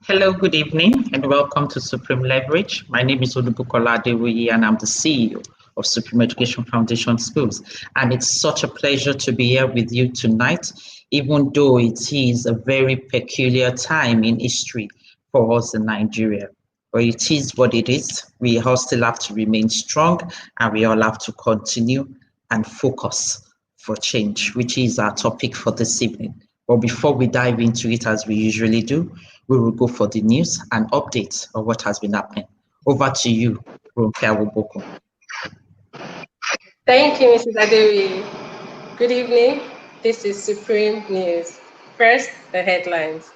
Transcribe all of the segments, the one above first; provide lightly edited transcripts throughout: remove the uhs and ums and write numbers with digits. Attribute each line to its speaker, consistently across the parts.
Speaker 1: Hello, good evening, and welcome to Supreme Leverage. My name is Olubukola Adewuyi, and I'm the CEO of Supreme Education Foundation Schools. And it's such a pleasure to be here with you tonight, even though it is a very peculiar time in history for us in Nigeria. But it is what it is. We all still have to remain strong, and we all have to continue and focus for change, which is our topic for this evening. But before we dive into it, as we usually do, we will go for the news and updates of what has been happening. Over to you, Ronke Awoboko.
Speaker 2: Thank you, Mrs. Adewi. Good evening. This is Supreme News. First, the headlines.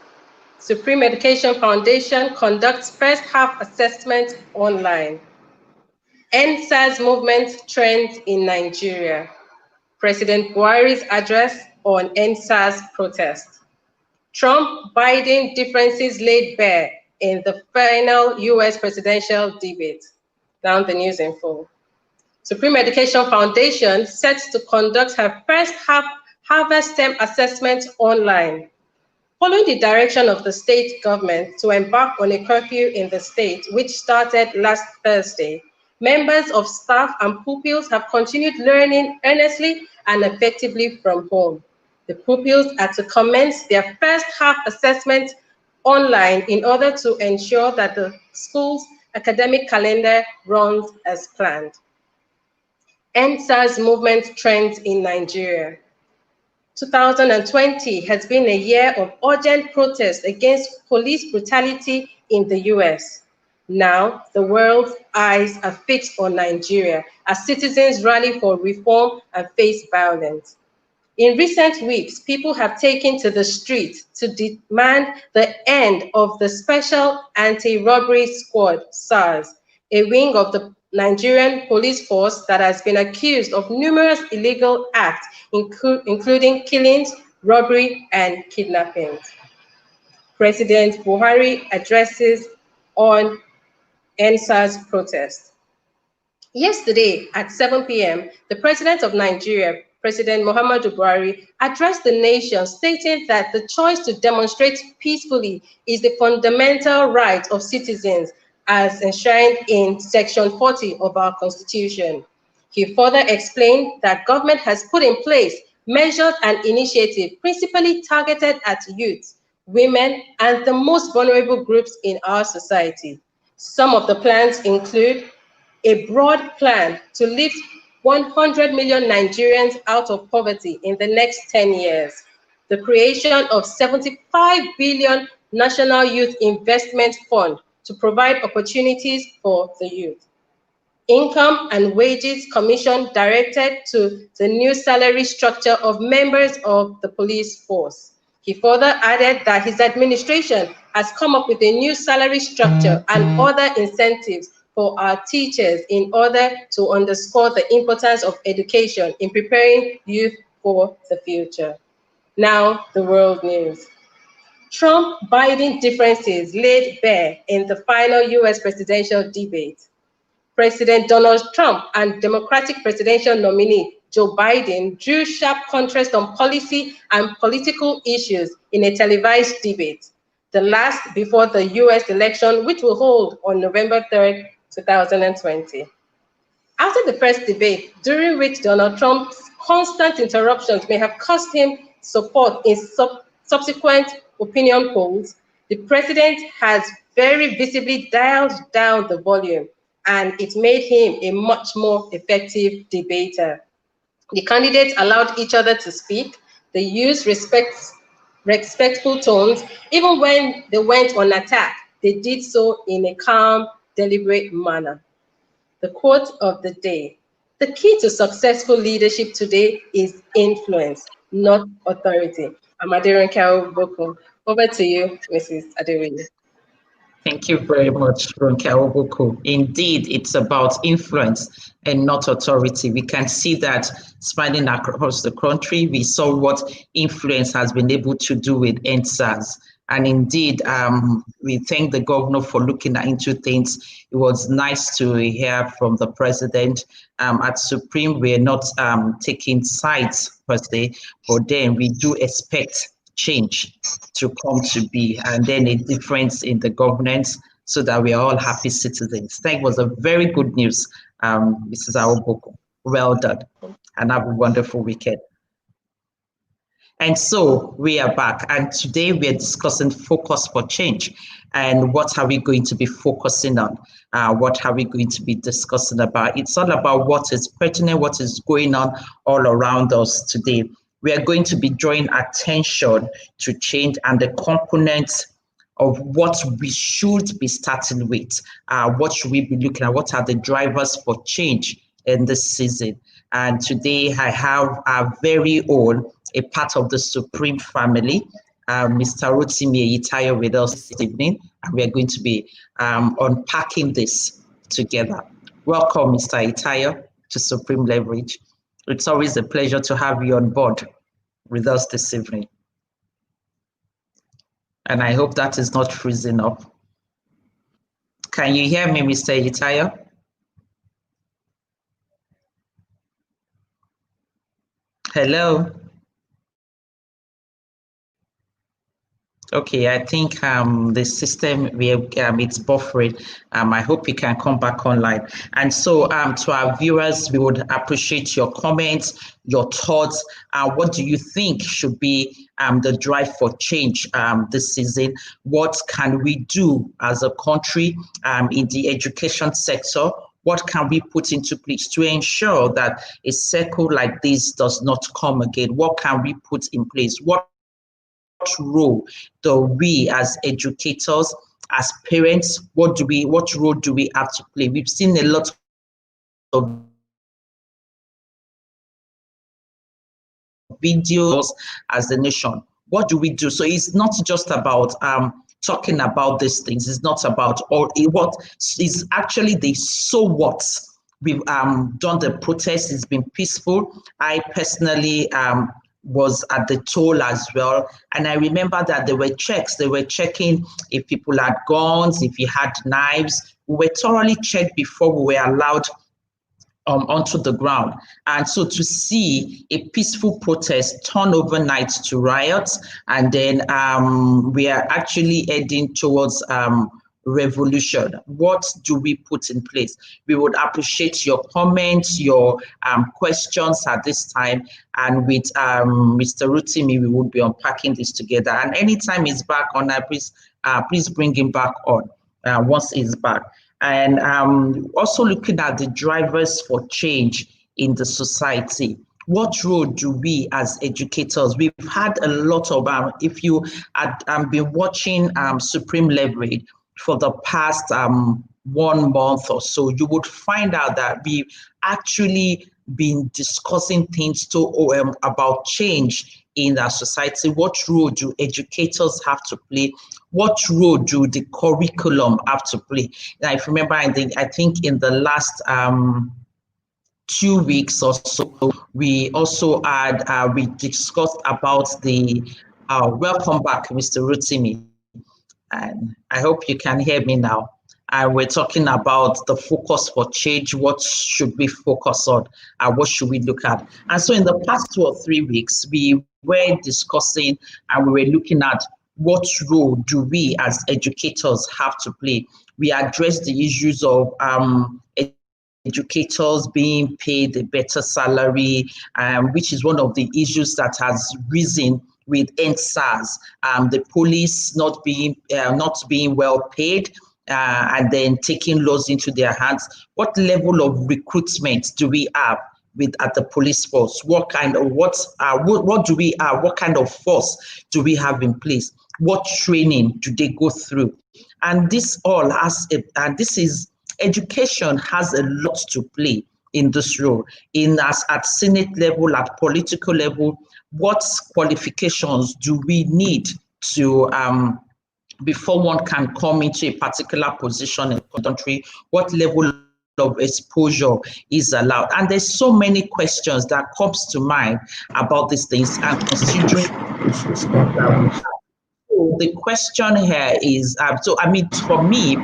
Speaker 2: Supreme Education Foundation conducts first half assessment online. EndSARS movement trends in Nigeria. President Buhari's address on EndSARS protest. Trump-Biden differences laid bare in the final US presidential debate. Down the news in full. Supreme Education Foundation sets to conduct her first Harvest STEM assessment online. Following the direction of the state government to embark on a curfew in the state, which started last Thursday, members of staff and pupils have continued learning earnestly and effectively from home. The pupils are to commence their first half assessment online in order to ensure that the school's academic calendar runs as planned. EndSARS movement trends in Nigeria. 2020 has been a year of urgent protest against police brutality in the US. Now, the world's eyes are fixed on Nigeria as citizens rally for reform and face violence. In recent weeks, people have taken to the streets to demand the end of the Special Anti-Robbery Squad, SARS, a wing of the Nigerian police force that has been accused of numerous illegal acts, including killings, robbery, and kidnappings. President Buhari addresses on EndSARS protest. Yesterday at 7 p.m., the President of Nigeria, President Muhammadu Buhari, addressed the nation, stating that the choice to demonstrate peacefully is the fundamental right of citizens as enshrined in Section 40 of our Constitution. He further explained that government has put in place measures and initiatives principally targeted at youth, women, and the most vulnerable groups in our society. Some of the plans include a broad plan to lift 100 million Nigerians out of poverty in the next 10 years, the creation of 75 billion National Youth Investment Fund to provide opportunities for the youth. Income and Wages Commission directed to the new salary structure of members of the police force. He further added that his administration has come up with a new salary structure and other incentives for our teachers in order to underscore the importance of education in preparing youth for the future. Now, the world news. Trump-Biden differences laid bare in the final US presidential debate. President Donald Trump and Democratic presidential nominee Joe Biden drew sharp contrast on policy and political issues in a televised debate, the last before the US election, which will hold on November 3rd, 2020. After the first debate, during which Donald Trump's constant interruptions may have cost him support in subsequent opinion polls, the president has very visibly dialed down the volume, and it made him a much more effective debater. The candidates allowed each other to speak. They used respectful tones. Even when they went on attack, they did so in a calm, deliberate manner. The quote of the day: the key to successful leadership today is influence, not authority. I'm Ronke Awoboko. Over to you, Mrs. Adewi.
Speaker 1: Thank you very much, Ronke Awoboko. Indeed, it's about influence and not authority. We can see that spreading across the country. We saw what influence has been able to do with EndSARS. And indeed, we thank the governor for looking into things. It was nice to hear from the president. At Supreme, we're not taking sides per se, but then we do expect change to come to be, and then a difference in the governance so that we are all happy citizens. That was a very good news, Mrs. Awoboko. Well done, and have a wonderful weekend. And so we are back, and today we are discussing focus for change. And what are we going to be focusing on? What are we going to be discussing about? It's all about what is pertinent, what is going on all around us today. We are going to be drawing attention to change and the components of what we should be starting with. What should we be looking at? What are the drivers for change in this season? And today I have our very own, a part of the Supreme family, Mr. Rotimi Eyitayo with us this evening, and we are going to be unpacking this together. Welcome, Mr. Eyitayo, to Supreme Leverage. It's always a pleasure to have you on board with us this evening. And I hope that is not freezing up. Can you hear me, Mr. Eyitayo? Hello? Okay, I think the system, it's buffering. I hope you can come back online. And so to our viewers, we would appreciate your comments, your thoughts. What do you think should be the drive for change this season? What can we do as a country in the education sector? What can we put into place to ensure that a cycle like this does not come again? What can we put in place? What role do we as educators, as parents, what role do we have to play? We've seen a lot of videos as a nation. What do we do? So it's not just about talking about these things. It's not about what is actually the so what. We've done the protest. It's been peaceful. I personally was at the toll as well. And I remember that there were checks. They were checking if people had guns, if you had knives. We were thoroughly checked before we were allowed onto the ground. And so to see a peaceful protest turn overnight to riots, and then we are actually heading towards revolution. What do we put in place? We would appreciate your comments, your questions at this time. And with Mr. Rotimi, we would be unpacking this together. And anytime he's back on, please bring him back on once he's back. And also looking at the drivers for change in the society. What role do we as educators? We've had a lot of, if you had been watching Supreme Leverage for the past 1 month or so, you would find out that we've actually been discussing things about change in our society. What role do educators have to play? What role do the curriculum have to play? Now, if you remember, I think in the last 2 weeks or so, we also had, we discussed about the, welcome back, Mr. Rotimi. And I hope you can hear me now. We're talking about the focus for change. What should we focus on? What should we look at? And so in the past 2 or 3 weeks, we were discussing and we were looking at what role do we as educators have to play. We addressed the issues of educators being paid a better salary, which is one of the issues that has risen with EndSARS, the police not being well paid, and then taking laws into their hands. What level of recruitment do we have at the police force? What kind of what do we have? What kind of force do we have in place? What training do they go through? And this all has education has a lot to play in this role. At Senate level, at political level, what qualifications do we need to before one can come into a particular position in the country? What level of exposure is allowed? And there's so many questions that comes to mind about these things, and considering the question here is, for me,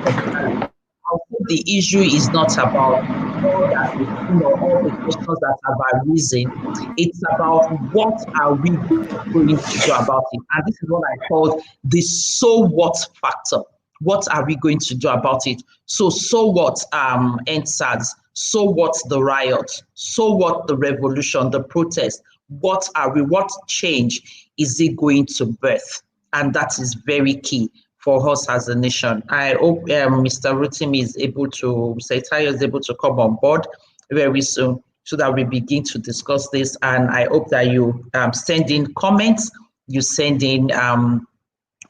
Speaker 1: the issue is not about all that, all the questions that have arisen. It's about what are we going to do about it. And this is what I call the so what factor. What are we going to do about it? So what EndSARS? So what the riot? So what the revolution, the protest? What change is it going to birth? And that is very key for us as a nation. I hope Mr. Rotimi is able to, Mr. Itayo is able to come on board very soon so that we begin to discuss this. And I hope that you send in comments, you send in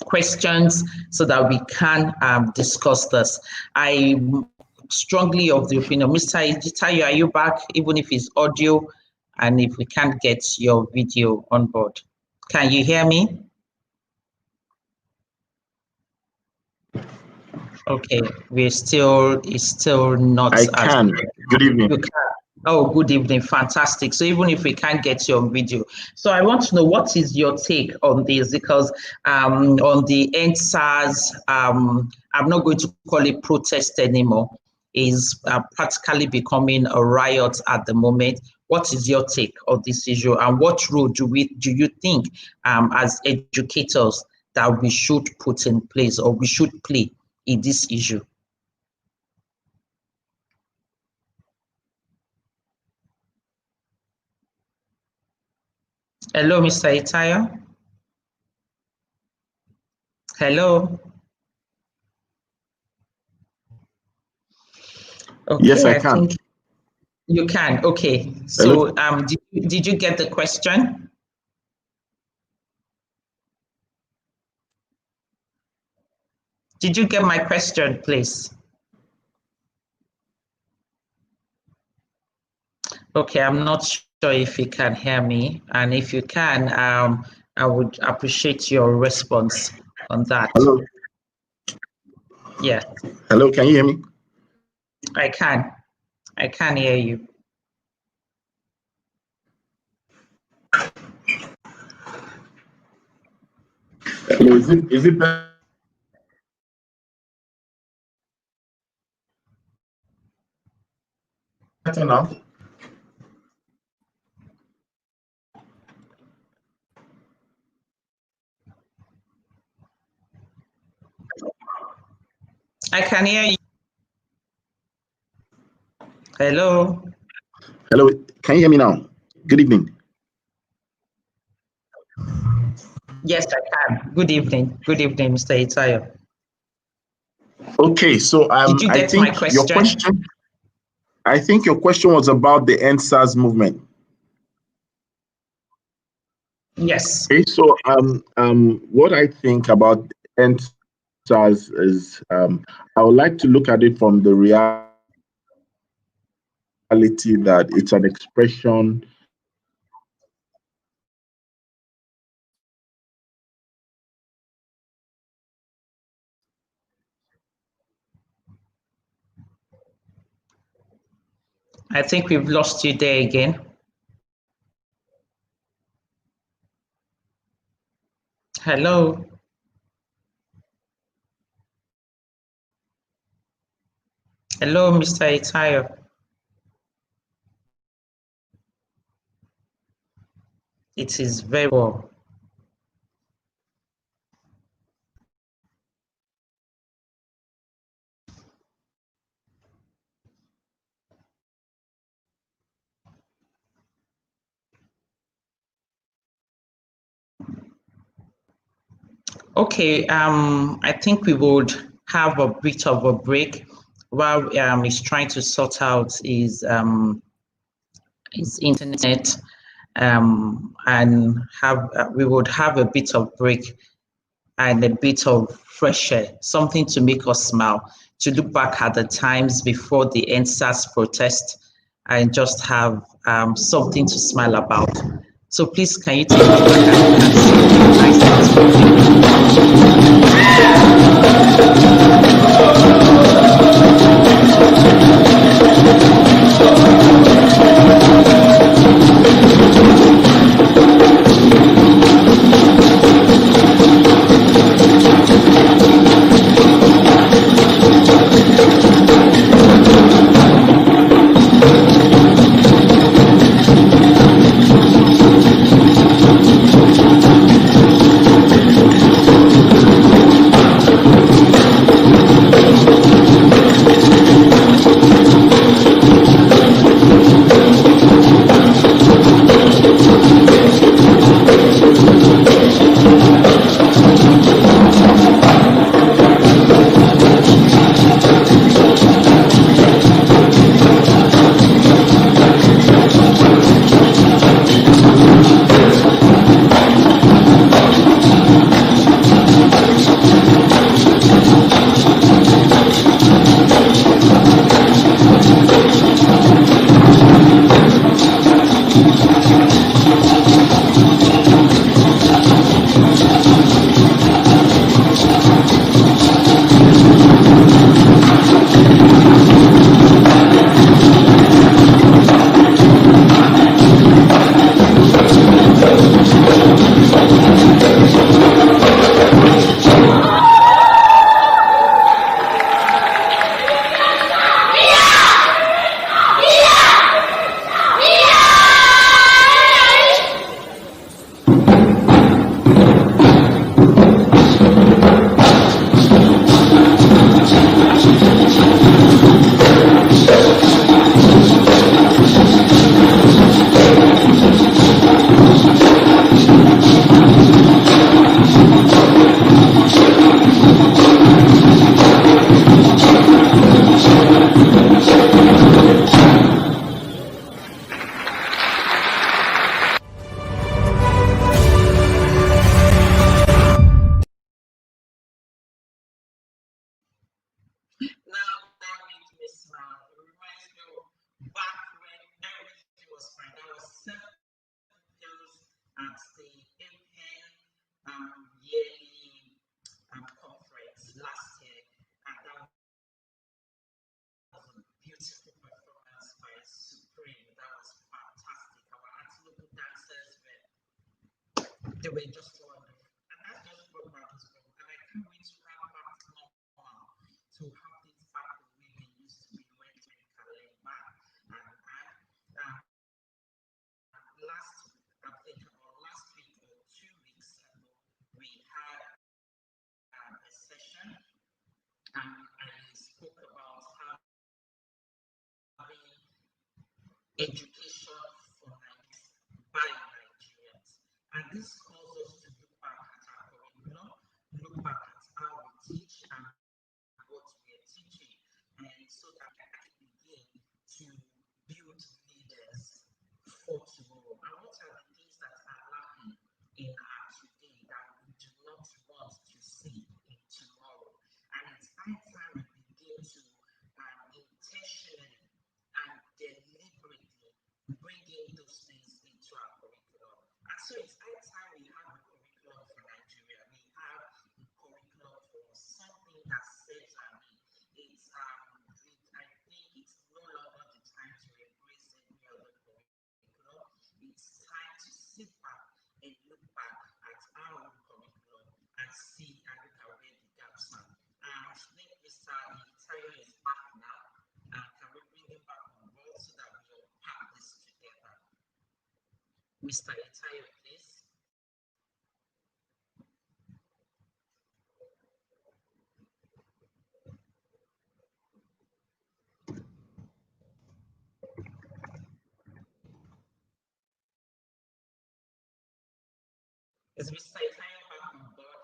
Speaker 1: questions so that we can discuss this. I'm strongly of the opinion, Mr. Itayo, are you back, even if it's audio, and if we can't get your video on board? Can you hear me? Okay, it's still not.
Speaker 3: I can. Good evening.
Speaker 1: You can. Oh, good evening. Fantastic. So even if we can't get you on video, so I want to know, what is your take on this? Because on the EndSARS, I'm not going to call it protest anymore, is practically becoming a riot at the moment. What is your take on this issue, and what role do you think as educators that we should put in place or we should play in this issue? Hello, Mr. Itayo. Hello. Okay,
Speaker 3: yes, I can.
Speaker 1: Think you can. Okay. So, did you get the question? Did you get my question, please? Okay, I'm not sure if you can hear me, and if you can, I would appreciate your response on that.
Speaker 3: Hello.
Speaker 1: Yeah.
Speaker 3: Hello, can you hear me?
Speaker 1: I can hear you.
Speaker 3: Hello, is it better now?
Speaker 1: I can hear you. Hello.
Speaker 3: Hello, can you hear me now? Good evening.
Speaker 1: Yes, I can. Good evening. Good evening, Mr. Itayo.
Speaker 3: Okay, so
Speaker 1: did you get my question?
Speaker 3: I think your question was about the EndSARS movement.
Speaker 1: Yes.
Speaker 3: Okay, so what I think about EndSARS is I would like to look at it from the reality that it's an expression
Speaker 1: I think we've lost you there again. Hello. Hello, Mr. Itayo. It is very well. Okay, I think we would have a bit of a break while he's trying to sort out his internet, and we would have a bit of break and a bit of fresh air, something to make us smile, to look back at the times before the EndSARS protest and just have something to smile about. So please, can you take me they were just wonderful. And that's just what matters from. And I can't wait to have back to normal, to have things back the way they used to be when we can learn back. Last, I think about last week or 2 weeks ago, we had a session and I spoke about having education for by Nigerians. And this calls us to look back at our curriculum, look back at how we teach and what we are teaching, and so that we can actually begin to build leaders for tomorrow. And what are the things that are lacking in our today that we do not want to see in tomorrow? And it's high time we begin to intentionally and deliberately bring in those things into our curriculum. And so it's high time we have a curriculum for Nigeria. We have a curriculum for something that serves our need. I think it's no longer the time to embrace any other curriculum. It's time to sit back and look back at our own curriculum and see and look at where the gaps are. I think Mr. Itayo is back now. Can we bring him back on board so that we unpack this together? Mr. Itayo, please. Is Mr. Itayo back on board?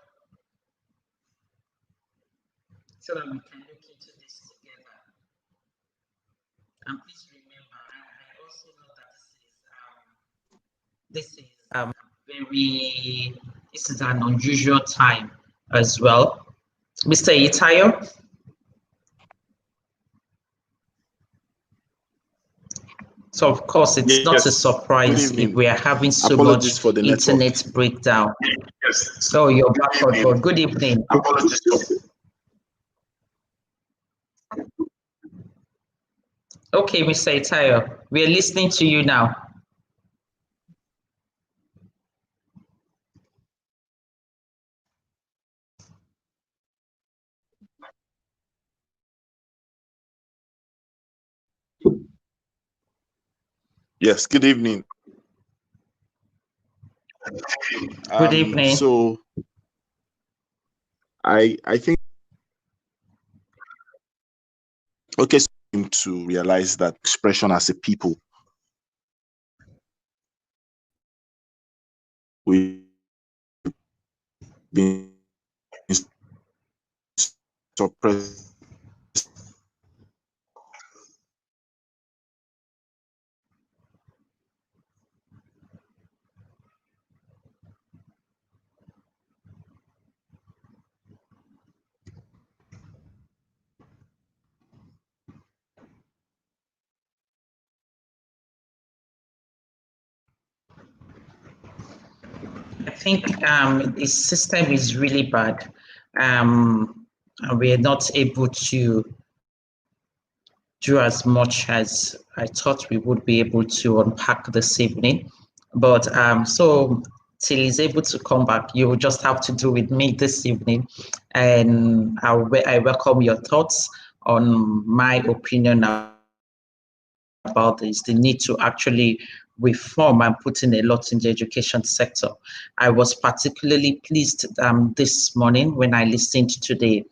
Speaker 1: So that we can look into this together. And please remember, I also know that this is an unusual time as well. Mr. Itayo? So of course, it's not a surprise if we are having so much internet breakdown.
Speaker 3: Yes.
Speaker 1: So you're back on board. Good evening.
Speaker 3: Apologies.
Speaker 1: Okay, Mr. Itayo, we are listening to you now.
Speaker 4: Yes, good evening.
Speaker 1: Good evening.
Speaker 4: So I think okay, so to realize that expression as a people, we've been suppressed.
Speaker 1: I think the system is really bad. We are not able to do as much as I thought we would be able to unpack this evening. But so till he's able to come back, you will just have to do with me this evening. And I welcome your thoughts on my opinion about this, the need to actually reform and put in a lot in the education sector. I was particularly pleased this morning when I listened to the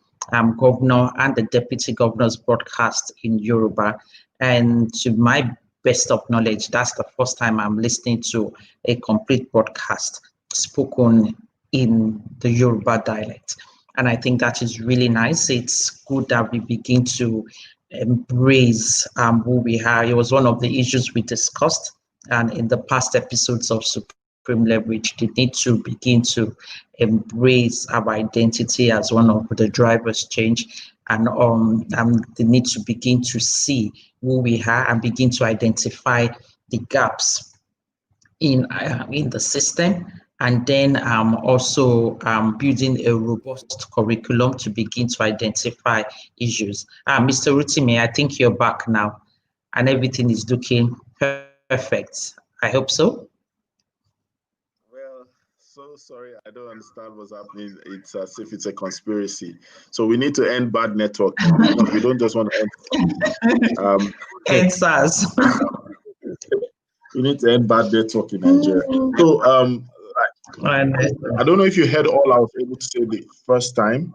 Speaker 1: governor and the deputy governor's broadcast in Yoruba. And to my best of knowledge, that's the first time I'm listening to a complete broadcast spoken in the Yoruba dialect. And I think that is really nice. It's good that we begin to embrace who we are. It was one of the issues we discussed and in the past episodes of Supreme Leverage, the need to begin to embrace our identity as one of the drivers change, and the need to begin to see who we are and begin to identify the gaps in the system, and then also building a robust curriculum to begin to identify issues. Mr. Rotimi, I think you're back now and everything is looking perfect. I hope so.
Speaker 4: Well, so
Speaker 3: so sorry. I don't understand what's happening. It's as if it's a conspiracy. So we need to end bad networking. We don't just want to end.
Speaker 1: End SARS.
Speaker 3: We need to end bad network in Nigeria. So I don't know if you heard all I was able to say the first time.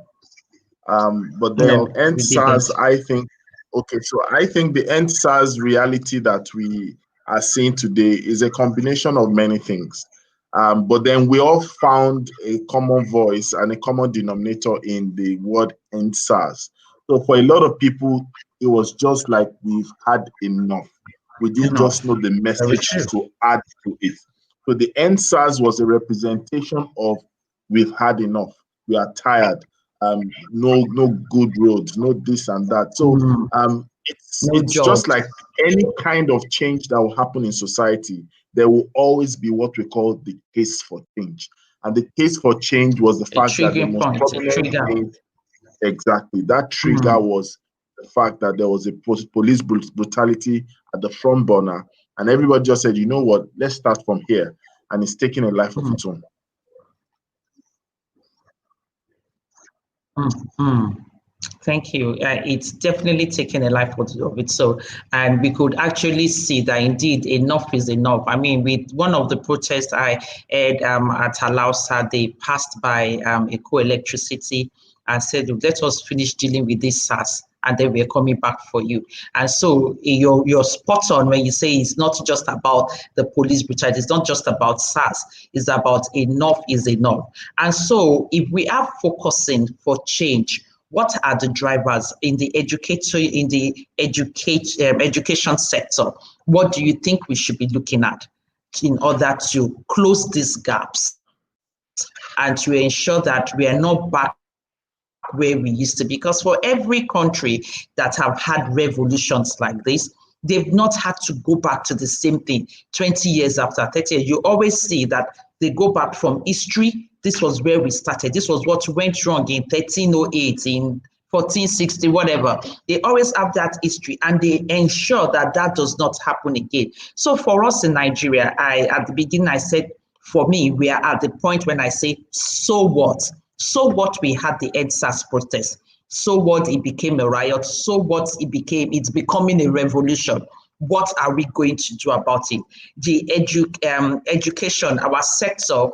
Speaker 3: But then
Speaker 1: No,
Speaker 3: end
Speaker 1: we
Speaker 3: SARS,
Speaker 1: didn't.
Speaker 3: I think. Okay, so I think the end SARS reality that we are seeing today is a combination of many things. But then we all found a common voice and a common denominator in the word end SARS. So for a lot of people, it was just like we've had enough. We didn't just know the message to add to it. So the end SARS was a representation of we've had enough. We are tired. No good roads, no this and that. So it's just like any kind of change that will happen in society. There will always be what we call the case for change. And the case for change was the fact that the most prominent thing, exactly, that trigger was the fact that there was a police brutality at the front burner. And everybody just said, you know what, let's start from here. And it's taking a life of its own.
Speaker 1: Thank you. It's definitely taken a life of its own, and we could actually see that indeed enough is enough. I mean, with one of the protests I had at Alausa, they passed by Eco Electricity and said, let us finish dealing with this SARS, and then we're coming back for you. And so you're spot on when you say it's not just about the police brutality, it's not just about SARS, it's about enough is enough. And so if we are focusing for change, what are the drivers in the education sector? What do you think we should be looking at in order to close these gaps and to ensure that we are not back where we used to be? Because for every country that have had revolutions like this, they've not had to go back to the same thing 20 years after 30 years. You always see that they go back from history. This was where we started. This was what went wrong in 1308, in 1460, whatever. They always have that history and they ensure that that does not happen again. So for us in Nigeria, at the beginning, I said, for me, we are at the point when I say, so what? So what, we had the end SARS protest. So what, it became a riot. So what, it's becoming a revolution. What are we going to do about it? The education, our sector,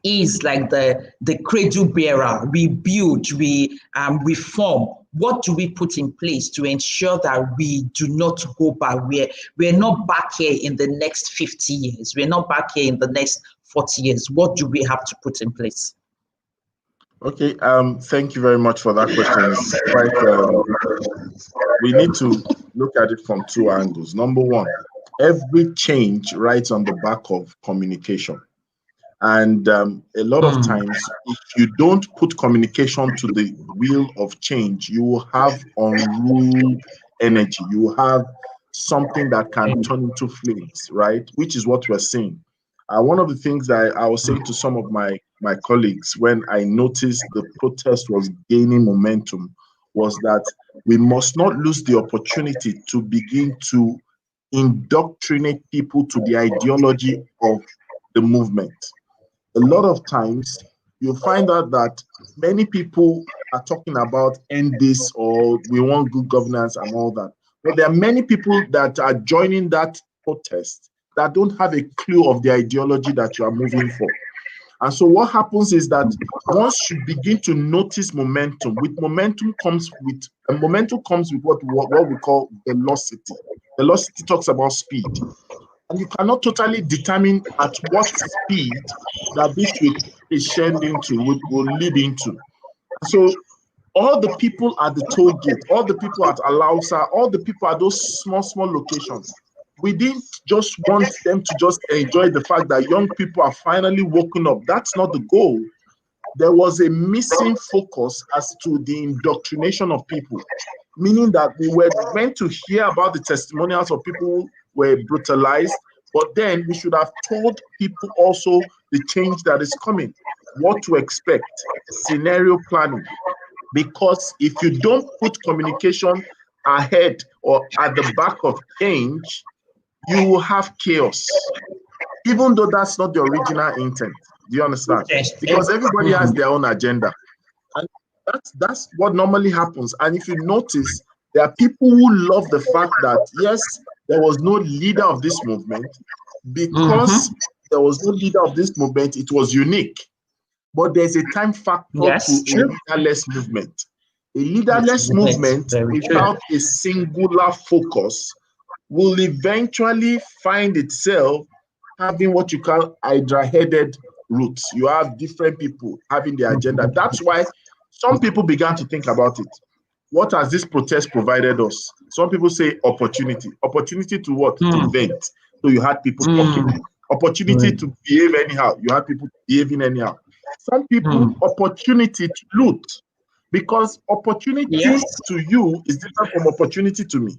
Speaker 1: is like the cradle bearer. We build, we reform. What do we put in place to ensure that we do not go back? We're not back here in the next 50 years. We're not back here in the next 40 years. What do we have to put in place?
Speaker 3: Okay, thank you very much for that question. It's quite, we need to look at it from two angles. Number one, every change rides on the back of communication. And a lot of times, if you don't put communication to the wheel of change, you will have unruly energy. You will have something that can turn into flames, right? Which is what we're seeing. One of the things that I was saying to some of my colleagues when I noticed the protest was gaining momentum was that we must not lose the opportunity to begin to indoctrinate people to the ideology of the movement. A lot of times you'll find out that many people are talking about end this or we want good governance and all that. But there are many people that are joining that protest that don't have a clue of the ideology that you are moving for. And so what happens is that once you begin to notice momentum, momentum comes with what we call velocity. Velocity talks about speed. And you cannot totally determine at what speed that this will lead into. So all the people at the toll gate, all the people at Alausa, all the people at those small locations, we didn't just want them to just enjoy the fact that young people are finally woken up. That's not the goal. There was a missing focus as to the indoctrination of people, meaning that we were meant to hear about the testimonials of people who were brutalized, but then we should have told people also the change that is coming, what to expect, scenario planning. Because if you don't put communication ahead or at the back of change, you will have chaos, even though that's not the original intent. Do you understand?
Speaker 1: Yes.
Speaker 3: Because everybody has their own agenda. And that's what normally happens. And if you notice, there are people who love the fact that, yes, there was no leader of this movement. Because there was no leader of this movement, it was unique. But there's a time factor to
Speaker 1: true.
Speaker 3: a leaderless movement. A leaderless movement without a singular focus will eventually find itself having what you call hydra-headed roots. You have different people having their agenda. That's why some people began to think about it. What has this protest provided us? Some people say opportunity. Opportunity to what? To vent. So you had people talking. Opportunity to behave anyhow. You had people behaving anyhow. Some people, opportunity to loot. Because opportunity to you is different from opportunity to me.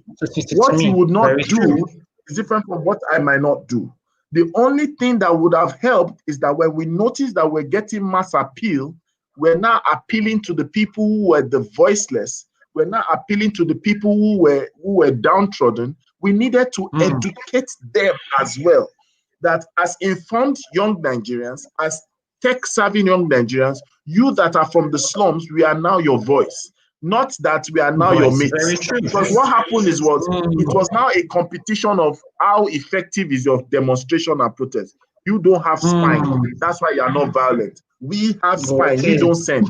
Speaker 3: What you would not do is different from what I might not do. The only thing that would have helped is that when we noticed that we're getting mass appeal, we're now appealing to the people who were the voiceless. We're now appealing to the people who were downtrodden. We needed to educate them as well. That as informed young Nigerians, as tech-savvy young Nigerians, you that are from the slums, we are now your voice. Not that we are now your mates. Because what happened is it was now a competition of how effective is your demonstration and protest. You don't have spine. That's why you are not violent. We have spine. We don't send.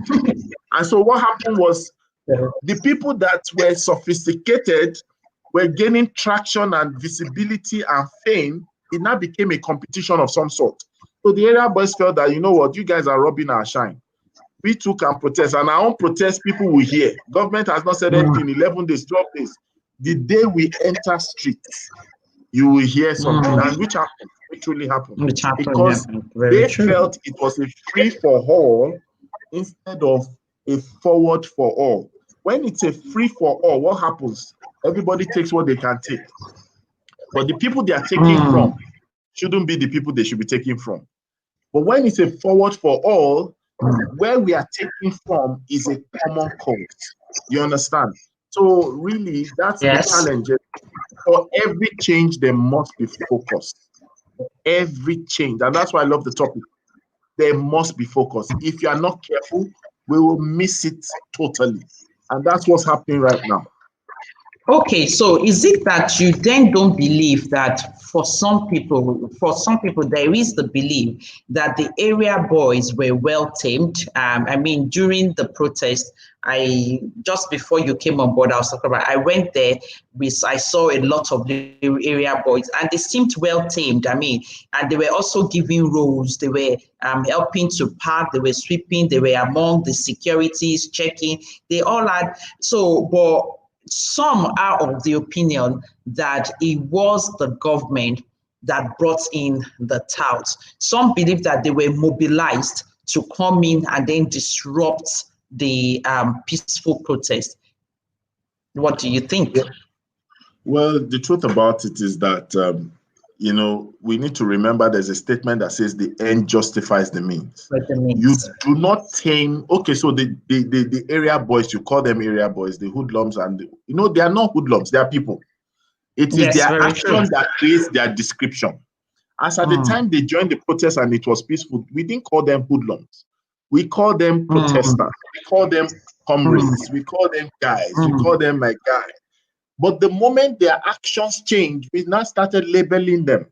Speaker 3: And so what happened was the people that were sophisticated were gaining traction and visibility and fame. It now became a competition of some sort. So the area boys felt that, you know what, you guys are robbing our shine. We too can protest, and our own protest people will hear. Government has not said anything, 11 days, 12 days. The day we enter streets, you will hear something, and which happened, which really happened. Because they felt it was a free for all instead of a forward for all. When it's a free for all, what happens? Everybody takes what they can take. But the people they are taking from shouldn't be the people they should be taking from. But when it's a forward for all, where we are taking from is a common cause. You understand? So really, that's the challenge. For every change, there must be focus. Every change. And that's why I love the topic. There must be focus. If you are not careful, we will miss it totally. And that's what's happening right now.
Speaker 1: Okay, so is it that you then don't believe that for some people, there is the belief that the area boys were well tamed? I mean, during the protest, just before you came on board, I went there, I saw a lot of the area boys, and they seemed well tamed. I mean, and they were also giving roles. They were helping to park. They were sweeping. They were among the securities checking. They all had but some are of the opinion that it was the government that brought in the touts. Some believe that they were mobilized to come in and then disrupt the peaceful protest. What do you think?
Speaker 3: Well, the truth about it is that, we need to remember there's a statement that says the end justifies the means. You do not tame. Okay, so the area boys, you call them area boys, the hoodlums, and they are not hoodlums, they are people. It is their action that creates their description. As at the time they joined the protest and it was peaceful, we didn't call them hoodlums. We call them protesters. We call them comrades. We call them guys. We call them my guy. But the moment their actions change, we now started labeling them.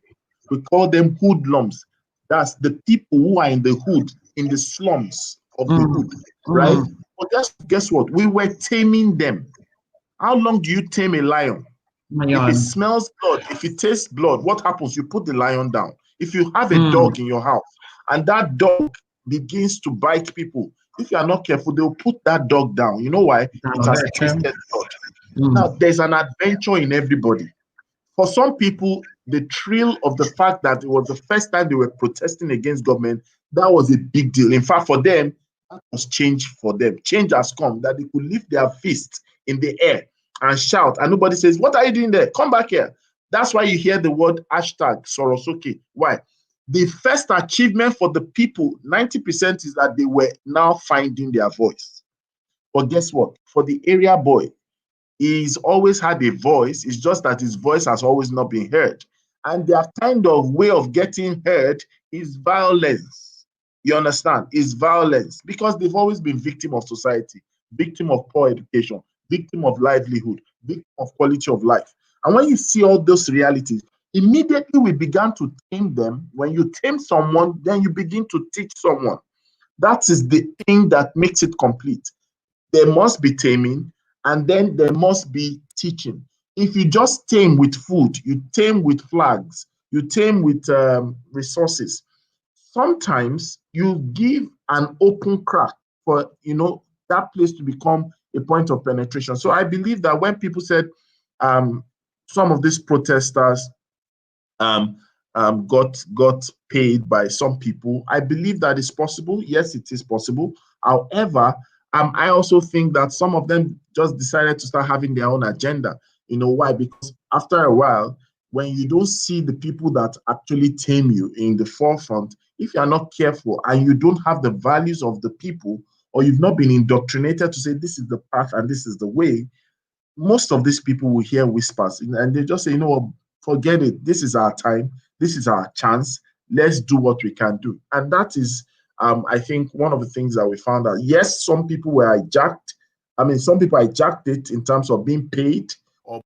Speaker 3: We call them hoodlums. That's the people who are in the hood, in the slums of the hood, right? But guess what? We were taming them. How long do you tame a lion? If it smells blood, if it tastes blood, what happens? You put the lion down. If you have a dog in your house and that dog begins to bite people, if you are not careful, they'll put that dog down. You know why? It has tasted blood. Now, there's an adventure in everybody. For some people, the thrill of the fact that it was the first time they were protesting against government, that was a big deal. In fact, for them, that was change for them. Change has come, that they could lift their fist in the air and shout, and nobody says, what are you doing there? Come back here. That's why you hear the word #Sorosuke. Why? The first achievement for the people, 90%, is that they were now finding their voice. But guess what? For the area boy, he's always had a voice. It's just that his voice has always not been heard. And their kind of way of getting heard is violence. You understand? It's violence because they've always been victim of society, victim of poor education, victim of livelihood, victim of quality of life. And when you see all those realities, immediately we began to tame them. When you tame someone, then you begin to teach someone. That is the thing that makes it complete. There must be taming, and then there must be teaching. If you just tame with food, you tame with flags, you tame with resources, sometimes you give an open crack for that place to become a point of penetration. So I believe that when people said some of these protesters got paid by some people, I believe that is possible. Yes, it is possible. However, I also think that some of them just decided to start having their own agenda. You know why? Because after a while, when you don't see the people that actually tame you in the forefront, if you are not careful and you don't have the values of the people, or you've not been indoctrinated to say this is the path and this is the way, most of these people will hear whispers and they just say, you know what, forget it. This is our time. This is our chance. Let's do what we can do. And that is, I think, one of the things that we found out. Yes, some people were hijacked. I mean, some people hijacked it in terms of being paid or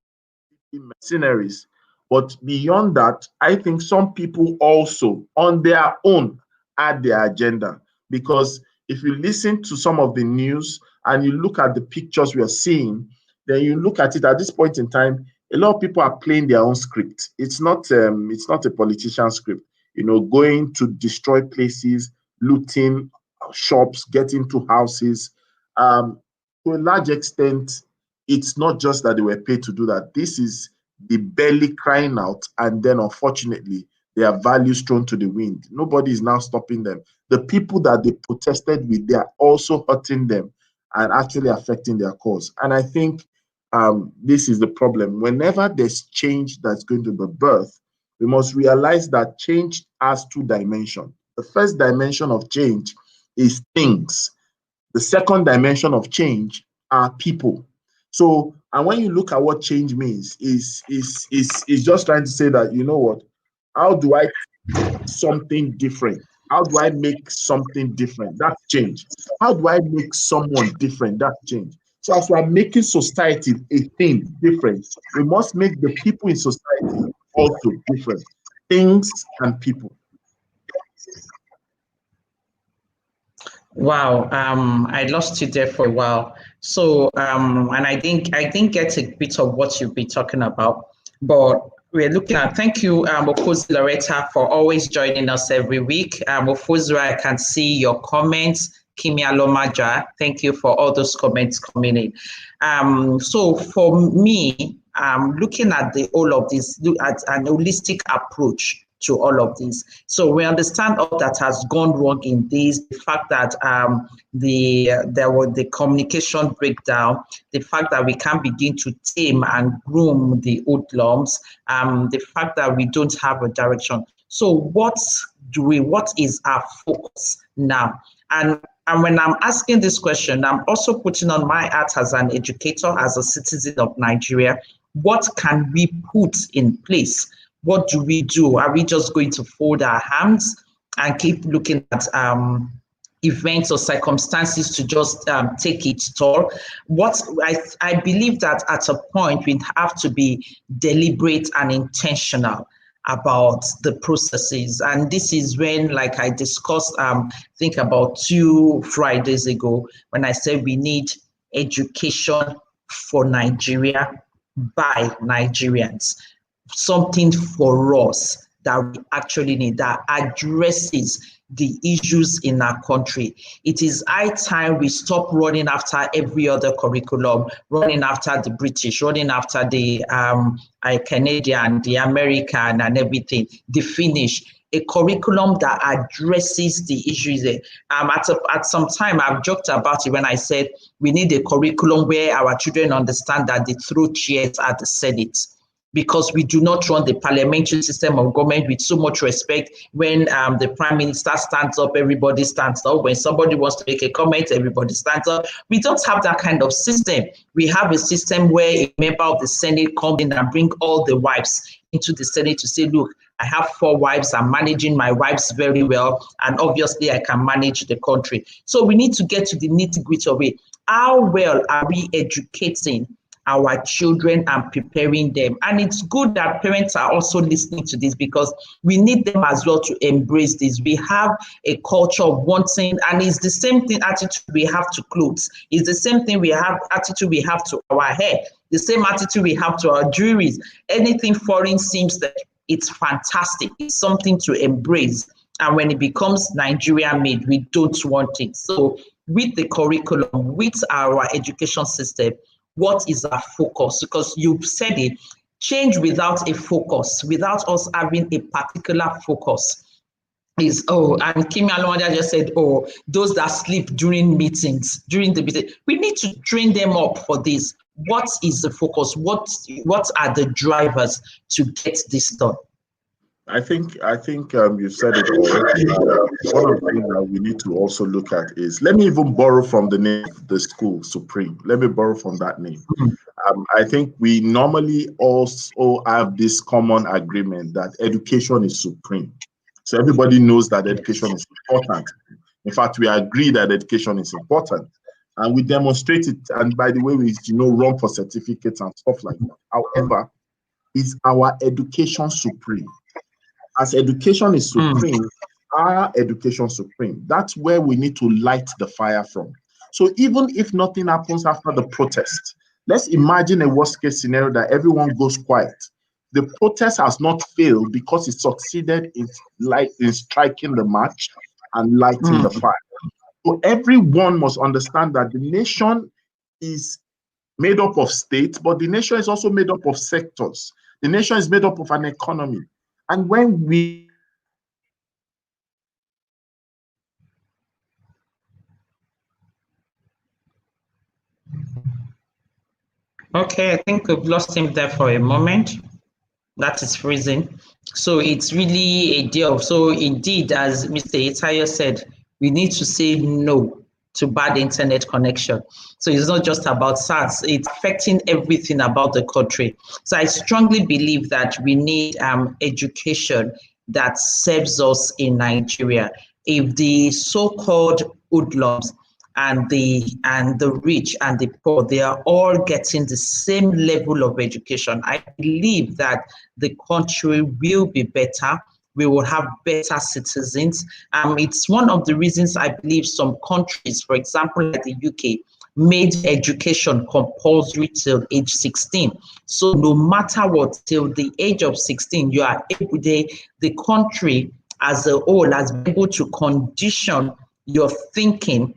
Speaker 3: being mercenaries. But beyond that, I think some people also, on their own, had their agenda. Because if you listen to some of the news and you look at the pictures we are seeing, then you look at it at this point in time, a lot of people are playing their own script. It's not a politician script. Going to destroy places, looting shops, getting to houses. To a large extent, it's not just that they were paid to do that. This is the belly crying out, and then unfortunately, their values thrown to the wind. Nobody is now stopping them. The people that they protested with, they are also hurting them and actually affecting their cause. And I think this is the problem. Whenever there's change that's going to be birthed, we must realize that change has two dimensions. The first dimension of change is things. The second dimension of change are people. So, and when you look at what change means, is just trying to say that, you know what, how do I something different? How do I make something different? That's change. How do I make someone different? That's change. So as we are making society a thing different, we must make the people in society also different. Things and people.
Speaker 1: Wow, I lost you there for a while. So, and I didn't get a bit of what you've been talking about, but we're looking at, thank you, Ofozi Loretta, for always joining us every week. Ofozi, I can see your comments. Kimi Alomaja, thank you for all those comments coming in. So for me, looking at all of this, at an holistic approach to all of this. So we understand all that has gone wrong in this, the fact that there was the communication breakdown, the fact that we can't begin to tame and groom the hoodlums, the fact that we don't have a direction. So what is our focus now? And when I'm asking this question, I'm also putting on my hat as an educator, as a citizen of Nigeria. What can we put in place? What do we do? Are we just going to fold our hands and keep looking at events or circumstances to just take its toll? I believe that at a point we have to be deliberate and intentional about the processes. And this is when, like I discussed, think about 2 Fridays ago, when I said we need education for Nigeria by Nigerians, something for us that we actually need, that addresses the issues in our country. It is high time we stop running after every other curriculum, running after the British, running after the Canadian, the American and everything, the Finnish. A curriculum that addresses the issues. At some time, I've joked about it when I said we need a curriculum where our children understand that they throw chairs at the Senate, because we do not run the parliamentary system of government with so much respect. When the prime minister stands up, everybody stands up. When somebody wants to make a comment, everybody stands up. We don't have that kind of system. We have a system where a member of the Senate comes in and bring all the wives into the Senate to say, look, I have 4 wives. I'm managing my wives very well. And obviously, I can manage the country. So we need to get to the nitty-gritty of it. How well are we educating our children and preparing them? And it's good that parents are also listening to this, because we need them as well to embrace this. We have a culture of wanting, and it's the same thing attitude we have to clothes. It's the same thing attitude we have to our hair, the same attitude we have to our jewelries. Anything foreign seems that it's fantastic. It's something to embrace. And when it becomes Nigeria made, we don't want it. So with the curriculum, with our education system, what is our focus? Because you've said it, change without a focus, without us having a particular focus is, and Kimi Alonda just said, those that sleep during meetings, during the meeting. We need to train them up for this. What is the focus? What are the drivers to get this done?
Speaker 3: I think you said it already. One of the things that we need to also look at is, let me even borrow from the name of the school, Supreme. Let me borrow from that name. I think we normally also have this common agreement that education is supreme. So everybody knows that education is important. In fact, we agree that education is important, and we demonstrate it. And by the way, we run for certificates and stuff like that. However, is our education supreme? As education is supreme, our education supreme. That's where we need to light the fire from. So even if nothing happens after the protest, let's imagine a worst case scenario that everyone goes quiet. The protest has not failed because it succeeded in striking the match and lighting the fire. So everyone must understand that the nation is made up of states, but the nation is also made up of sectors. The nation is made up of an economy. And when we
Speaker 1: Okay, I think we've lost him there for a moment. That is freezing. So it's really a deal. So indeed, as Mr. Itayo said, we need to say no to bad internet connection. So it's not just about SARS, it's affecting everything about the country. So I strongly believe that we need education that serves us in Nigeria. If the so-called hoodlums and the rich and the poor, they are all getting the same level of education, I believe that the country will be better. We will have better citizens. It's one of the reasons I believe some countries, for example, like the UK, made education compulsory till age 16. So no matter what, till the age of 16, you are able, the country as a whole has been able to condition your thinking,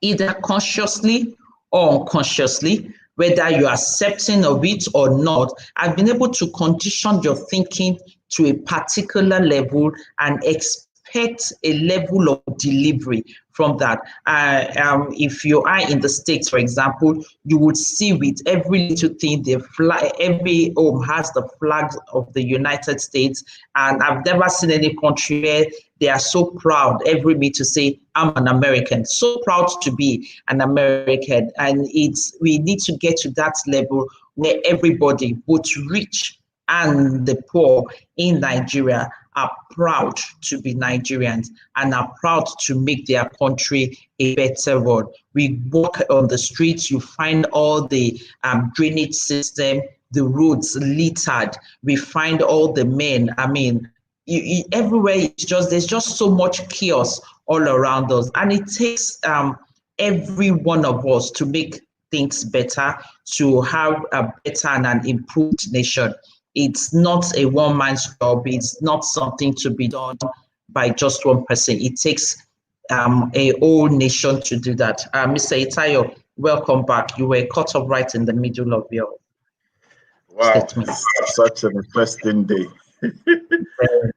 Speaker 1: either consciously or unconsciously, whether you're accepting of it or not. I've been able to condition your thinking to a particular level and expect a level of delivery from that. If you are in the States, for example, you would see with every little thing, every home has the flag of the United States. And I've never seen any country where they are so proud every day to say, I'm an American, so proud to be an American. And we need to get to that level where everybody, both rich and the poor in Nigeria, are proud to be Nigerians and are proud to make their country a better one. We walk on the streets, you find all the drainage system, the roads littered. We find all the men. I mean, everywhere it's there's just so much chaos all around us, and it takes every one of us to make things better, to have a better and an improved nation. It's not a one-man's job. It's not something to be done by just one person. It takes a whole nation to do that. Mr. Itayo, welcome back. You were caught up right in the middle of your statement.
Speaker 3: Such an interesting day.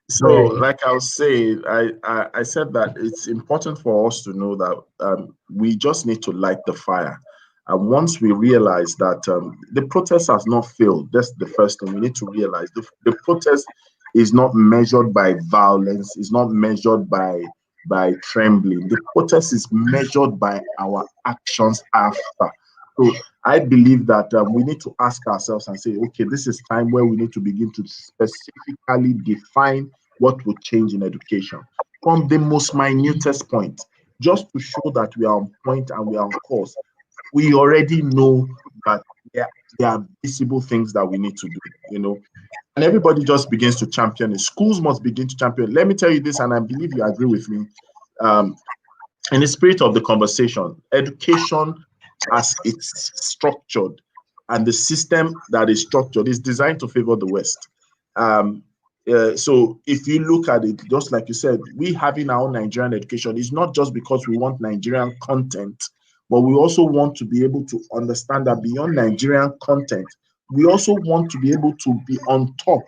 Speaker 3: So, like I was saying, I said that it's important for us to know that we just need to light the fire. And once we realize that the protest has not failed, that's the first thing we need to realize. The protest is not measured by violence, it's not measured by trembling. The protest is measured by our actions after. So I believe that we need to ask ourselves and say, okay, this is time where we need to begin to specifically define what will change in education from the most minutest point, just to show that we are on point and we are on course. We already know that there are visible things that we need to do, you know, and everybody just begins to champion it. Schools must begin to champion. Let me tell you this, and I believe you agree with me. In the spirit of the conversation, education as it's structured and the system that is structured is designed to favor the West. So if you look at it, just like you said, we having our own Nigerian education is not just because we want Nigerian content, but we also want to be able to understand that beyond Nigerian content, we also want to be able to be on top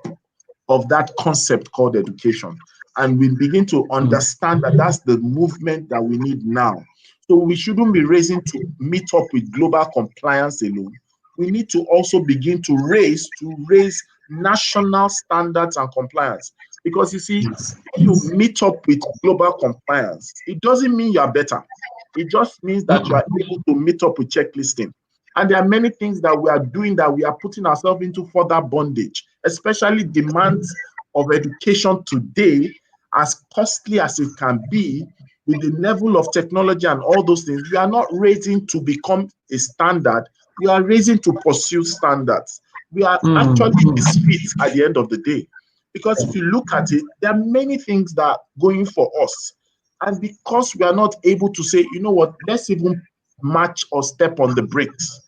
Speaker 3: of that concept called education. And we begin to understand that that's the movement that we need now. So we shouldn't be raising to meet up with global compliance alone. We need to also begin to raise national standards and compliance. Because you see, if you meet up with global compliance, it doesn't mean you are better. It just means that you are able to meet up with checklisting. And there are many things that we are doing that we are putting ourselves into further bondage, especially demands of education today, as costly as it can be, with the level of technology and all those things. We are not raising to become a standard. We are raising to pursue standards. We are actually misfits at the end of the day. Because if you look at it, there are many things that are going for us. And because we are not able to say, you know what, let's even match or step on the brakes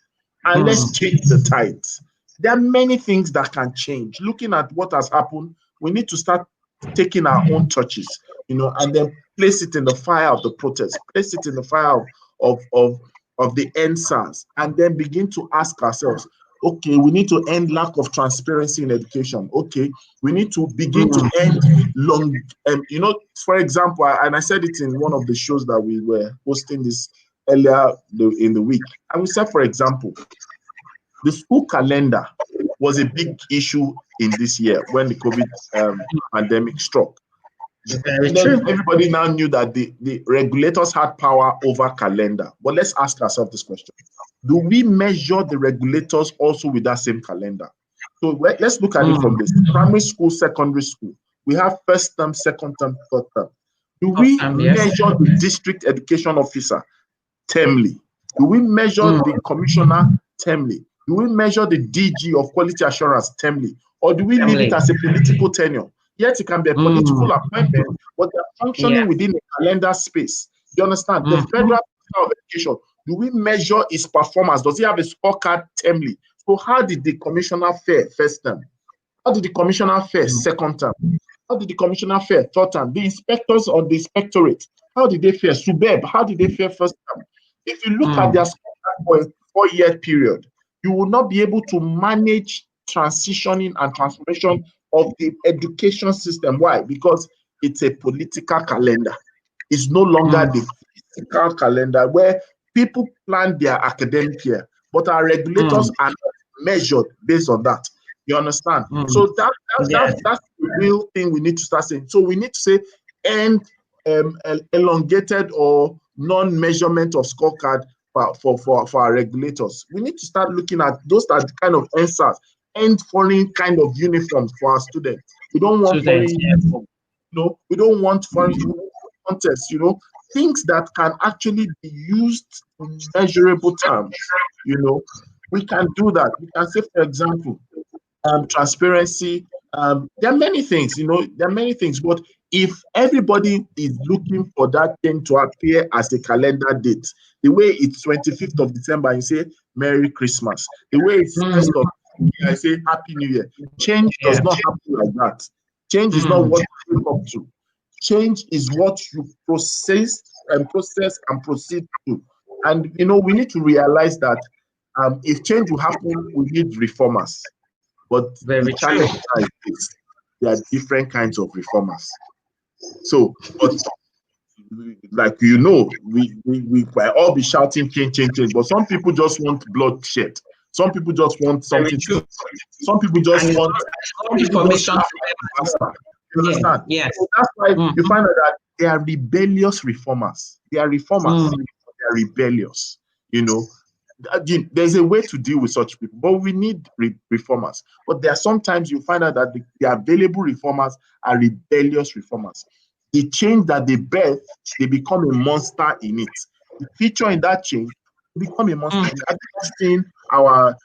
Speaker 3: and let's change the tides. There are many things that can change. Looking at what has happened, we need to start taking our own touches, you know, and then place it in the fire of the protest, place it in the fire of the EndSARS, and then begin to ask ourselves, okay, we need to end lack of transparency in education. Okay, we need to begin to end you know, for example, and I said it in one of the shows that we were hosting this earlier in the week, and we said, for example, the school calendar was a big issue in this year when the COVID pandemic struck. Everybody now knew that the regulators had power over calendar. But let's ask ourselves this question. Do we measure the regulators also with that same calendar? So let's look at it from this. Primary school, secondary school. We have first term, second term, third term. Do we measure the district education officer termly? Do we measure the commissioner termly? Do we measure the DG of quality assurance termly? Or do we leave it as a political tenure? Yet it can be a political appointment, but they're functioning within the calendar space. You understand? The Federal Minister of Education, do we measure its performance? Does he have a scorecard termly? So how did the commissioner fare first term? How did the commissioner fare second term? How did the commissioner fare third term? The inspectors on the inspectorate, how did they fare? SUBEB, how did they fare first term? If you look at their scorecard for a 4-year period, you will not be able to manage transitioning and transformation of the education system. Why? Because it's a political calendar. It's no longer the physical calendar where people plan their academic year, but our regulators are not measured based on that. You understand? So that's the real thing we need to start saying. So we need to say end elongated or non-measurement of scorecard for our regulators. We need to start looking at those are the kind of answers. End foreign kind of uniforms for our students. We don't want foreign uniforms. No, we don't want foreign contests, you know, things that can actually be used in measurable terms. You know, we can do that. We can say, for example, transparency. There are many things, you know, there are many things, but if everybody is looking for that thing to appear as a calendar date, the way it's 25th of December, you say Merry Christmas. The way it's 1st of I say Happy New Year. Change does not happen like that. Change is not what you look up to. Change is what you process and proceed to. And you know, we need to realize that if change will happen, we need reformers. But the challenge is there are different kinds of reformers. So, but like you know, we might all be shouting change, but some people just want bloodshed. Some people just want something. Some people just want
Speaker 1: information.
Speaker 3: You understand?
Speaker 1: Yes.
Speaker 3: So that's why you find out that they are rebellious reformers. They are reformers. They are rebellious. You know, again, there's a way to deal with such people, but we need reformers. But there are sometimes you find out that the available reformers are rebellious reformers. The change that they birth, they become a monster in it. The feature in that change, they become a monster. I've seen our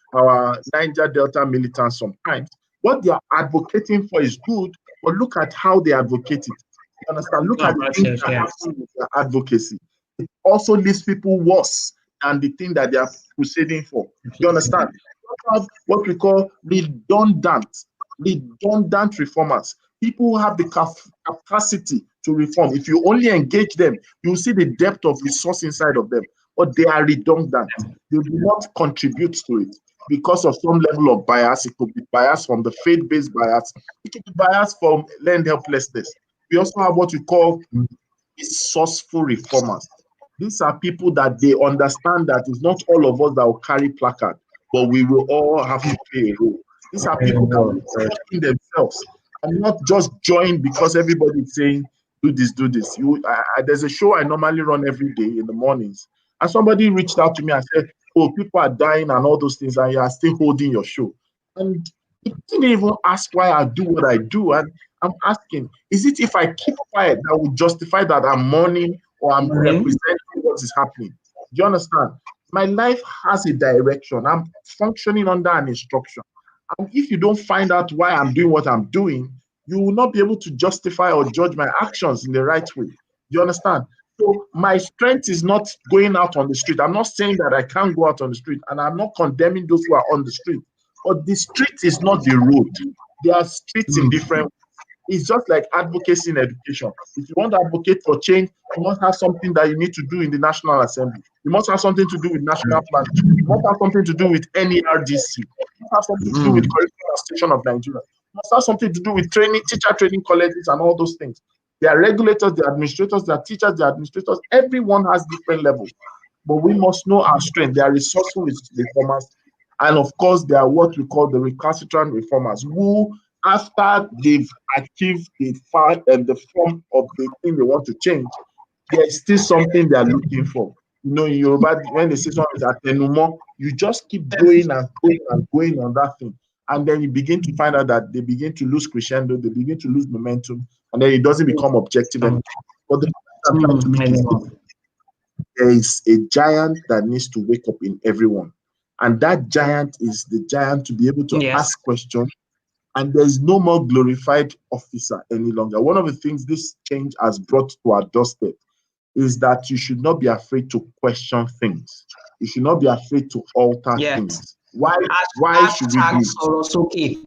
Speaker 3: Niger Delta militants sometimes. What they are advocating for is good, but look at how they advocate it. You understand? Look at the things that happen with their advocacy. It also leaves people worse than the thing that they are crusading for. You understand? We have what we call redundant reformers. People who have the capacity to reform. If you only engage them, you'll see the depth of resource inside of them. But they are redundant. They do not contribute to it because of some level of bias. It could be bias from the faith-based bias. It could be bias from learned helplessness. We also have what we call resourceful reformers. These are people that they understand that it's not all of us that will carry placard, but we will all have to play a role. These are people that will trust in themselves and not just join because everybody is saying, do this, do this. There's a show I normally run every day in the mornings, and somebody reached out to me and said, oh, people are dying and all those things, and you are still holding your show. And he didn't even ask why I do what I do. And I'm asking, is it if I keep quiet that would justify that I'm mourning or I'm representing what is happening? Do you understand? My life has a direction. I'm functioning under an instruction. And if you don't find out why I'm doing what I'm doing, you will not be able to justify or judge my actions in the right way. Do you understand? So my strength is not going out on the street. I'm not saying that I can't go out on the street, and I'm not condemning those who are on the street. But the street is not the road. There are streets in different ways. It's just like advocacy in education. If you want to advocate for change, you must have something that you need to do in the National Assembly. You must have something to do with national planning. You must have something to do with NERDC. You must have something to do with Curriculum Station of Nigeria. You must have something to do with training, teacher training colleges and all those things. There are regulators, there are administrators, there are teachers, there are administrators. Everyone has different levels. But we must know our strength. There are resourceful reformers. And of course, there are what we call the recalcitrant reformers who, after they've achieved the form of the thing they want to change, there's still something they are looking for. You know, in Yoruba, when they say something is atenumo, you just keep going and going and going on that thing. And then you begin to find out that they begin to lose crescendo, they begin to lose momentum, and then it doesn't become objective anymore. But the point I'm trying to make is there is a giant that needs to wake up in everyone. And that giant is the giant to be able to ask questions. And there's no more glorified officer any longer. One of the things this change has brought to our doorstep is that you should not be afraid to question things. You should not be afraid to alter things. Why should we do it?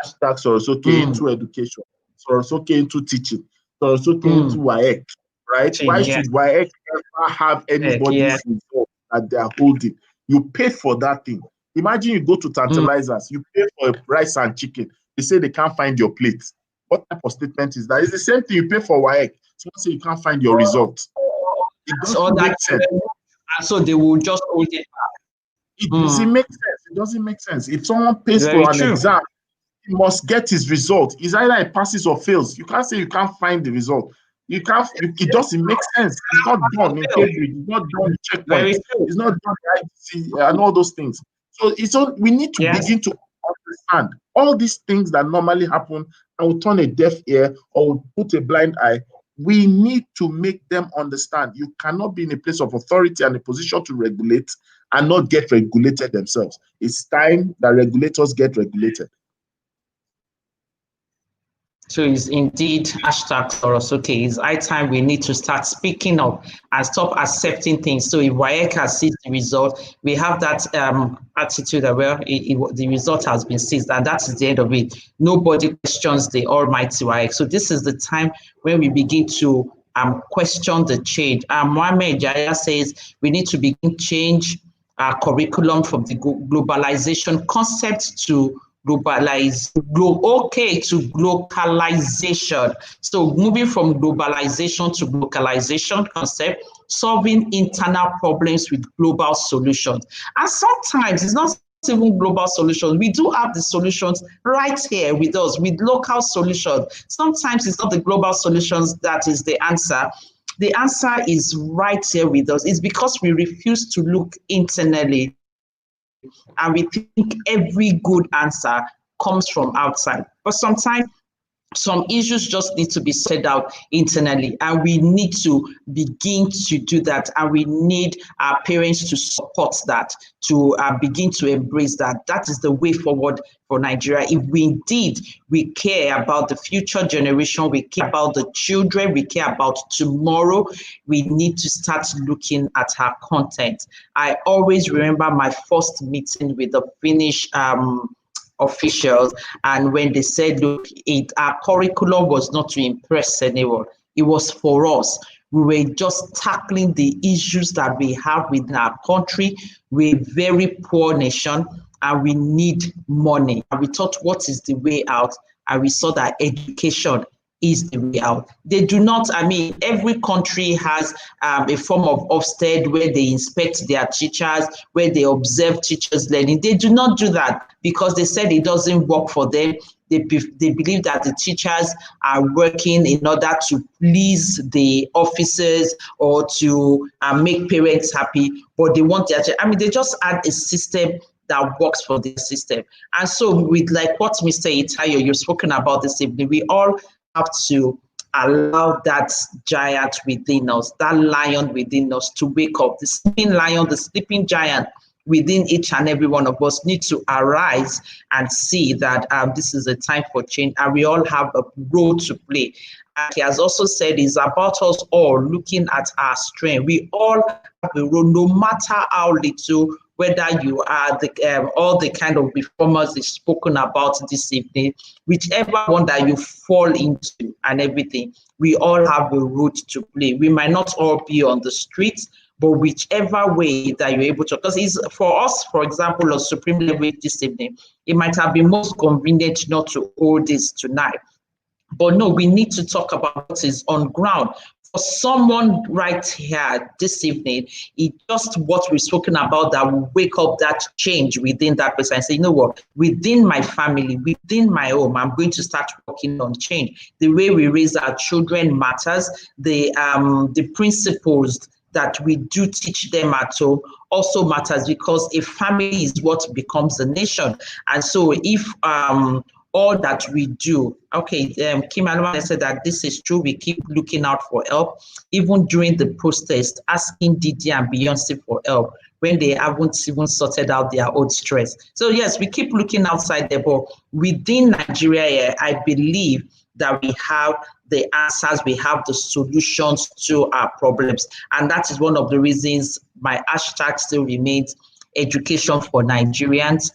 Speaker 3: Hashtag Sorosoke into education, Sorosoke into teaching, Sorosoke into WAEC, right? Why should WAEC ever have anybody's result that they are holding? You pay for that thing. Imagine you go to Tantalizers, you pay for rice and chicken. They say they can't find your plate. What type of statement is that? It's the same thing you pay for WAEC. Someone say you can't find your result. It doesn't make sense.
Speaker 1: And so they will just hold it back.
Speaker 3: It doesn't make sense. It doesn't make sense. If someone pays for an exam, he must get his result. It's either he passes or fails. You can't say you can't find the result. You can't. It doesn't make sense. It's not done in Cambridge. It's not done in Checkpoint. It's not done in ITC and all those things. So we need to begin to understand all these things that normally happen and will turn a deaf ear or will put a blind eye. We need to make them understand. You cannot be in a place of authority and a position to regulate and not get regulated themselves. It's time that regulators get regulated.
Speaker 1: So it's indeed hashtag Sorosoke. It's high time we need to start speaking up and stop accepting things. So if WAEC sees the result, we have that attitude that, well, the result has been seized, and that is the end of it. Nobody questions the almighty WAEC. So this is the time when we begin to question the change. Mohammed Jaya says we need to begin change our curriculum from the globalization concept to to localization. So moving from globalization to localization concept, solving internal problems with global solutions. And sometimes it's not even global solutions. We do have the solutions right here with us, with local solutions. Sometimes it's not the global solutions that is the answer, The answer is right here with us. It's because we refuse to look internally, and we think every good answer comes from outside. But sometimes some issues just need to be sorted out internally, and we need to begin to do that, and we need our parents to support that, to begin to embrace that. That is the way forward for Nigeria. If we care about the future generation, we care about the children, we care about tomorrow, we need to start looking at our content. I always remember my first meeting with the Finnish officials, and when they said, look, our curriculum was not to impress anyone, it was for us. We were just tackling the issues that we have within our country. We're a very poor nation and we need money. And we thought, what is the way out? And we saw that education is the way out. They do not, every country has a form of Ofsted where they inspect their teachers, where they observe teachers learning. They do not do that because they said it doesn't work for them. They believe that the teachers are working in order to please the officers or to make parents happy, but they want their, they just add a system that works for the system. And so with like what Mr. Itayo, you've spoken about this evening, we all have to allow that giant within us, that lion within us to wake up. The sleeping lion, the sleeping giant within each and every one of us need to arise and see that this is a time for change, and we all have a role to play. And he has also said it's about us all looking at our strength. We all have a role, no matter how little, whether you are all the kind of reformers is spoken about this evening, whichever one that you fall into and everything, we all have a role to play. We might not all be on the streets, but whichever way that you're able to, because it's for us, for example, on Supreme Leverage this evening, it might have been most convenient not to hold this tonight. But no, we need to talk about what is on ground. For someone right here this evening, it's just what we've spoken about that will wake up that change within that person and say, you know what, within my family, within my home, I'm going to start working on change. The way we raise our children matters. The principles that we do teach them at home also matters, because a family is what becomes a nation. And so if all that we do, Kim Alwan said that this is true, we keep looking out for help, even during the protest, asking Didi and Beyonce for help when they haven't even sorted out their own stress. So yes, we keep looking outside there, but within Nigeria, I believe that we have the answers, we have the solutions to our problems. And that is one of the reasons my hashtag still remains education for Nigerians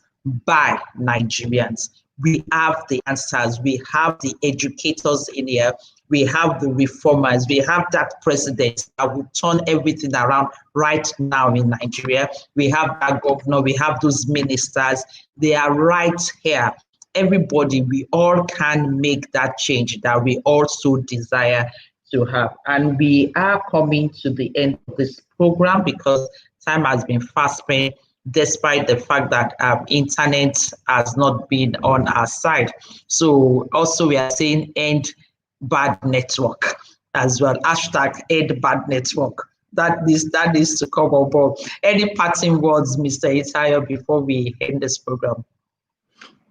Speaker 1: by Nigerians. We have the answers, we have the educators in here, we have the reformers, we have that president that will turn everything around right now in Nigeria. We have that governor, we have those ministers, they are right here. Everybody, we all can make that change that we also desire to have. And we are coming to the end of this program because time has been fast spent, despite the fact that internet has not been on our side. So also we are saying end bad network as well. Hashtag end bad network. That needs to come on board. Any parting words, Mr. Itayo, before we end this program?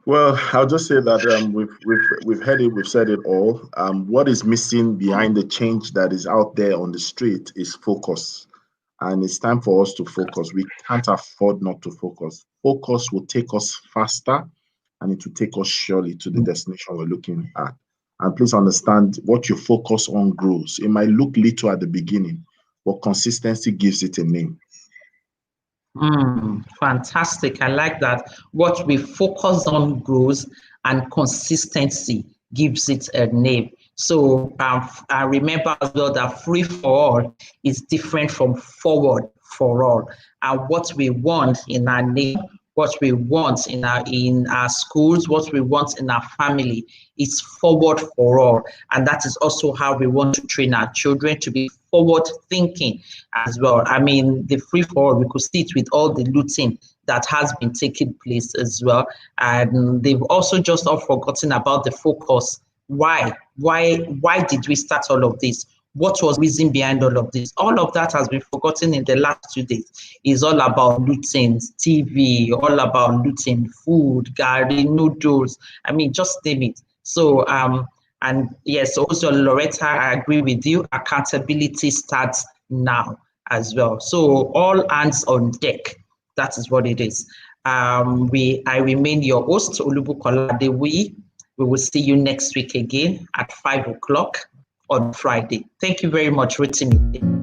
Speaker 3: Well, I'll just say that we've heard it, we've said it all. What is missing behind the change that is out there on the street is focus. And it's time for us to focus. We can't afford not to focus. Focus will take us faster, and it will take us surely to the destination we're looking at. And please understand, what you focus on grows. It might look little at the beginning, but consistency gives it a name.
Speaker 1: Fantastic. I like that. What we focus on grows, and consistency gives it a name. So I remember as well that free for all is different from forward for all. And what we want in our name, what we want in our schools, what we want in our family is forward for all. And that is also how we want to train our children to be forward thinking as well. I mean, the free for all, we could see it with all the looting that has been taking place as well. And they've also just all forgotten about the focus. Why did we start all of this? what was the reason behind all of this? All of that has been forgotten in the last 2 days. It's all about looting TV, all about looting food, gari, noodles. I mean, just name it. So, and yes, also Loretta, I agree with you. Accountability starts now as well. So all hands on deck. That is what it is. I remain your host, Olubukola Adewuyi. We will see you next week again at 5 o'clock on Friday. Thank you very much, Rotimi.